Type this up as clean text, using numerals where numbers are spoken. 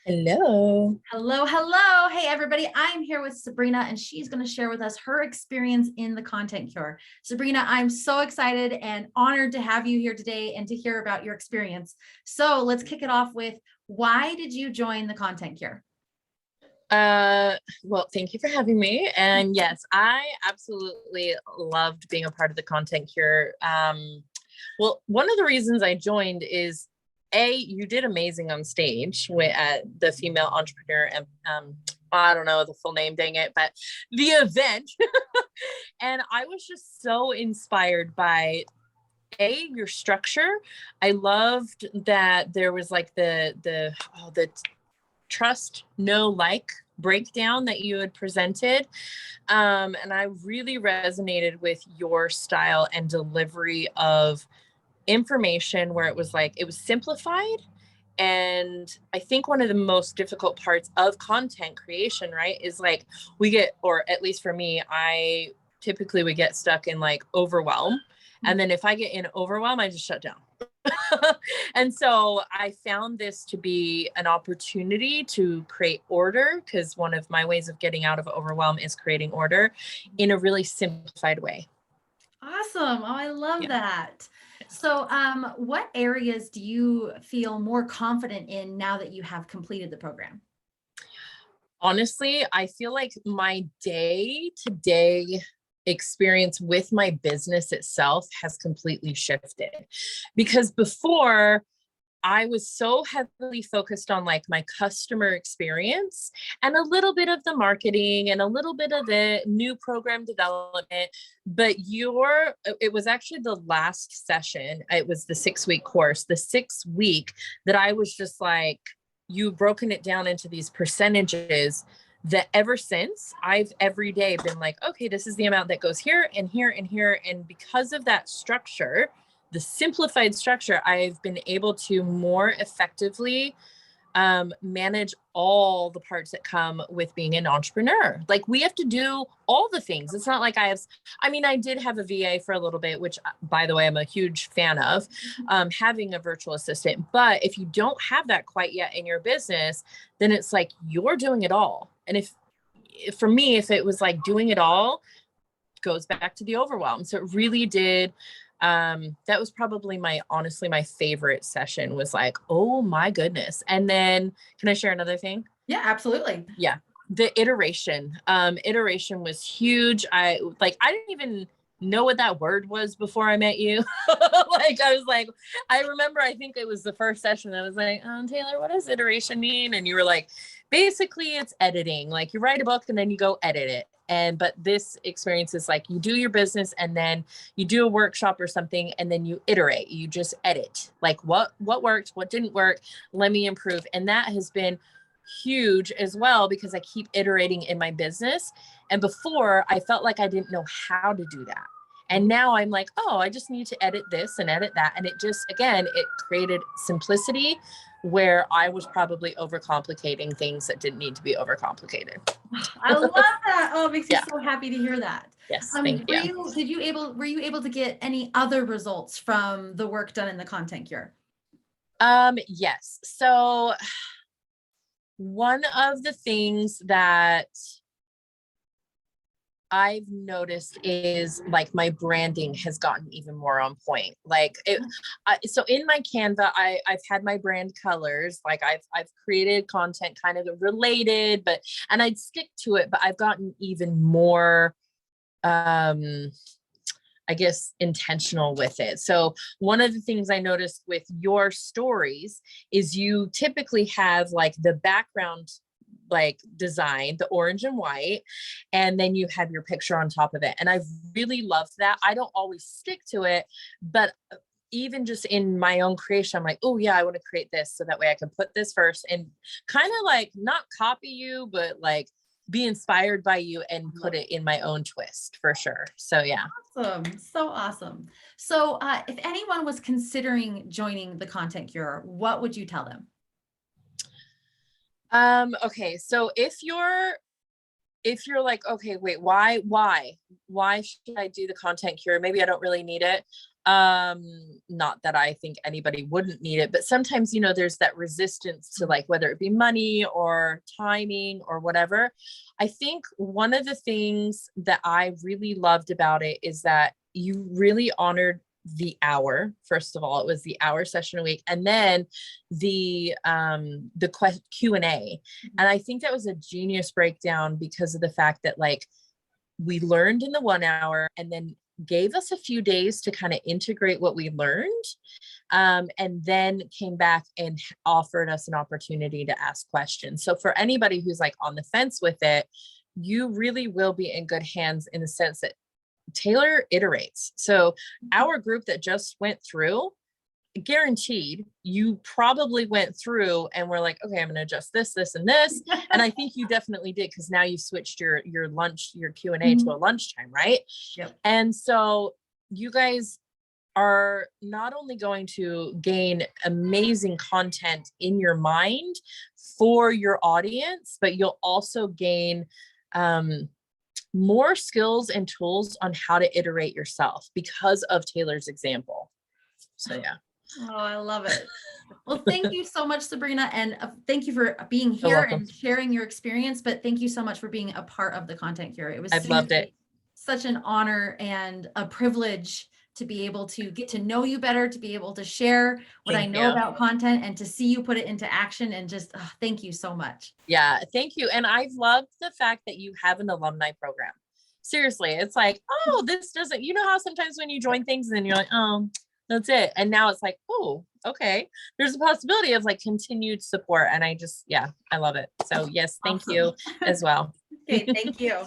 Hello. Hello, hello. Hey, everybody. I'm here with Sabrina, and she's going to share with us her experience in the Content Cure. Sabrina, I'm so excited and honored to have you here today and to hear about your experience. So let's kick it off with, why did you join the Content Cure? Well, thank you for having me. And yes, I absolutely loved being a part of the Content Cure. Well, one of the reasons I joined is you did amazing on stage with the female entrepreneur, and I don't know the full name, dang it, but the event. And I was just so inspired by your structure. I loved that there was like the trust, know, like breakdown that you had presented. And I really resonated with your style and delivery of information, where it was simplified. And I think one of the most difficult parts of content creation, right, is like we get, or at least for me, I typically would get stuck in like overwhelm. And then if I get in overwhelm, I just shut down. And so I found this to be an opportunity to create order, because one of my ways of getting out of overwhelm is creating order in a really simplified way. Awesome. Oh, I love that. So what areas do you feel more confident in now that you have completed the program? Honestly, I feel like my day-to-day experience with my business itself has completely shifted, because before I was so heavily focused on like my customer experience and a little bit of the marketing and a little bit of the new program development. But it was actually the last session. It was the 6-week course, the 6-week that I was just like, you've broken it down into these percentages that ever since I've every day been like, okay, this is the amount that goes here and here and here. And because of that structure, the simplified structure, I've been able to more effectively manage all the parts that come with being an entrepreneur. Like, we have to do all the things. It's not like I did have a VA for a little bit, which by the way, I'm a huge fan of having a virtual assistant. But if you don't have that quite yet in your business, then it's like you're doing it all. And if for me, if it was like doing it all, it goes back to the overwhelm. So it really did. That was probably honestly my favorite session, was like, oh my goodness. And then can I share another thing? Yeah, absolutely. Yeah. The iteration was huge. I didn't even know what that word was before I met you. I remember, I think it was the first session that I was like, Taylor, what does iteration mean? And you were like, basically it's editing. Like, you write a book and then you go edit it. But this experience is like, you do your business and then you do a workshop or something, and then you iterate, you just edit, like what worked, what didn't work, let me improve. And that has been huge as well, because I keep iterating in my business. And before, I felt like I didn't know how to do that. And now I'm like, oh, I just need to edit this and edit that. And it just, again, it created simplicity where I was probably overcomplicating things that didn't need to be overcomplicated. I love that. Oh, it makes me so happy to hear that. Yes, thank you. Were you able to get any other results from the work done in the Content Cure? Yes. So one of the things that I've noticed is like my branding has gotten even more on point. So in my Canva, I've had my brand colors. Like I've created content kind of related, and I'd stick to it, but I've gotten even more, I guess, intentional with it. So one of the things I noticed with your stories is you typically have like the background like design, the orange and white, and then you have your picture on top of it. And I really love that. I don't always stick to it, but even just in my own creation, I'm like, oh yeah, I want to create this so that way I can put this first and kind of like not copy you, but like be inspired by you and put it in my own twist for sure. So yeah. Awesome. So awesome. So if anyone was considering joining the Content Cure, what would you tell them? Okay. So if you're like, okay, wait, why should I do the Content Cure? Maybe I don't really need it. Not that I think anybody wouldn't need it, but sometimes, you know, there's that resistance to like, whether it be money or timing or whatever. I think one of the things that I really loved about it is that you really honored the hour. First of all, it was the hour session a week, and then the Q&A. And I think that was a genius breakdown because of the fact that like we learned in the 1 hour and then gave us a few days to kind of integrate what we learned, and then came back and offered us an opportunity to ask questions. So for anybody who's like on the fence with it, you really will be in good hands in the sense that Taylor iterates. So our group that just went through, guaranteed you probably went through and we're like, okay, I'm going to adjust this, this, and this. And I think you definitely did, because now you switched your lunch, your Q&A to a lunchtime, right? Yep. And so you guys are not only going to gain amazing content in your mind for your audience, but you'll also gain more skills and tools on how to iterate yourself because of Taylor's example. So yeah. Oh, I love it. Well, thank you so much, Sabrina. And thank you for being here and sharing your experience. But thank you so much for being a part of the Content Cure. It was I've loved it. Such an honor and a privilege to be able to get to know you better, to be able to share what I know about content and to see you put it into action, and just thank you so much. Yeah, thank you. And I've loved the fact that you have an alumni program. Seriously, it's like, oh, this doesn't, you know how sometimes when you join things and then you're like, oh, that's it. And now it's like, oh, okay. There's a possibility of like continued support. And I just, yeah, I love it. So yes, thank you as well. Okay, thank you.